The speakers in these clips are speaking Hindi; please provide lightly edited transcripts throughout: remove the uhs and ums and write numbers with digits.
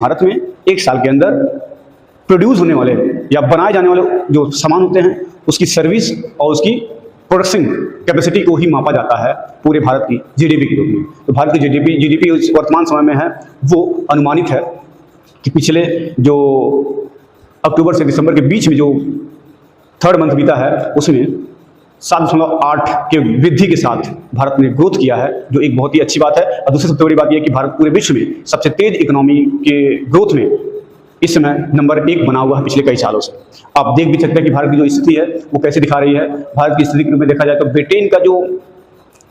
भारत में एक साल के अंदर प्रोड्यूस होने वाले या बनाए जाने वाले जो सामान होते हैं उसकी सर्विस और उसकी प्रोडक्शन कैपेसिटी को ही मापा जाता है पूरे भारत की जीडीपी के रूप में। तो भारत की जीडीपी वर्तमान समय में है वो अनुमानित है कि पिछले जो अक्टूबर से दिसंबर के बीच में जो थर्ड मंथ बीता है उसमें 7.8 के वृद्धि के साथ भारत ने ग्रोथ किया है, जो एक बहुत ही अच्छी बात है। और दूसरी सबसे बड़ी बात यह है कि भारत पूरे विश्व में सबसे तेज इकोनॉमी के ग्रोथ में इस समय नंबर 1 बना हुआ है पिछले कई सालों से। आप देख भी सकते हैं कि भारत की जो स्थिति है वो कैसे दिखा रही है। भारत की स्थिति के रूप में देखा जाए तो ब्रिटेन का जो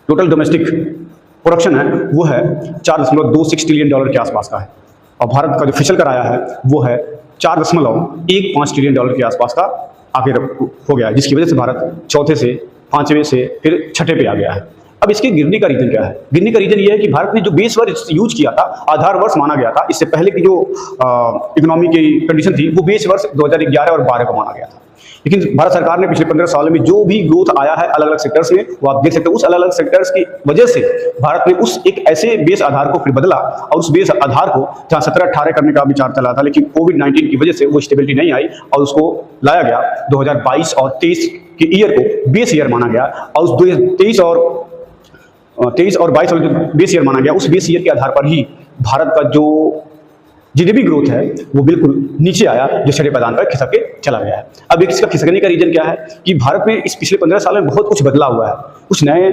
टोटल डोमेस्टिक प्रोडक्शन है वो है $4.26 ट्रिलियन के आसपास का है, और भारत का जो फिसल कर आया है वो है $4.15 ट्रिलियन के आसपास का आगे हो गया है, जिसकी वजह से भारत चौथे से 5वें से फिर 6ठे पे आ गया है। अब इसके गिरने का रीजन क्या है? गिरने का रीजन ये है कि भारत ने जो बेस वर्ष यूज किया था, आधार वर्ष माना गया था, इससे पहले की जो इकोनॉमी की कंडीशन थी वो बेस वर्ष 2011 और 12 को माना गया था। लेकिन भारत सरकार ने पिछले 15 सालों में जो भी ग्रोथ आया है अलग अलग सेक्टर्स में, वो आप देख सकते हैं उस अलग अलग सेक्टर्स की वजह से भारत ने उस एक ऐसे बेस आधार को फिर बदला, और उस बेस आधार को जहां 17-18 करने का विचार चला था, लेकिन कोविड-19 की वजह से वो स्टेबिलिटी नहीं आई और उसको लाया गया 2022 और 23 के ईयर को बेस ईयर माना गया, और उस 23 और 22 और बेस ईयर माना गया, उस बेस ईयर के आधार पर ही भारत का जो जीडीपी ग्रोथ है वो बिल्कुल नीचे आया, जो छठे पैदान पर खिसक के चला गया है। अब इसका खिसकने का रीजन क्या है कि भारत में इस पिछले 15 साल में बहुत कुछ बदला हुआ है। कुछ नए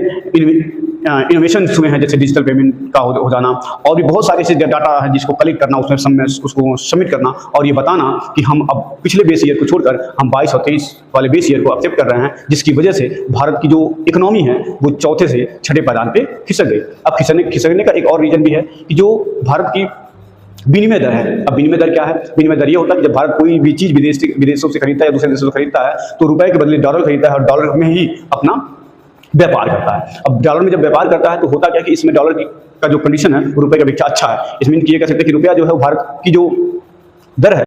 इनोवेशन हुए हैं, जैसे डिजिटल पेमेंट का हो जाना, और भी बहुत सारे ऐसे डाटा है जिसको कलेक्ट करना, उसमें उसको सबमिट करना और ये बताना कि हम अब पिछले बेस ईयर को छोड़कर हम 22 और 23 वाले बेस ईयर को एक्सेप्ट कर रहे हैं, जिसकी वजह से भारत की जो इकोनॉमी है वो चौथे से छठे पैदान पे खिसक गई। अब खिसकने का एक और रीजन भी है कि जो भारत की विनिमय दर है। अब विनिमय दर क्या है? विनिमय दर ये होता है कि जब भारत कोई भी चीज विदेशों से खरीदता है या दूसरे देशों से खरीदता है तो रुपए के बदले डॉलर खरीदता है और डॉलर में ही अपना व्यापार करता है। अब डॉलर में जब व्यापार करता है तो होता क्या है कि इसमें डॉलर का जो कंडीशन है वो रुपए का अपेक्षा अच्छा है। इसमें ये कह सकते हैं कि रुपया जो है भारत की जो दर है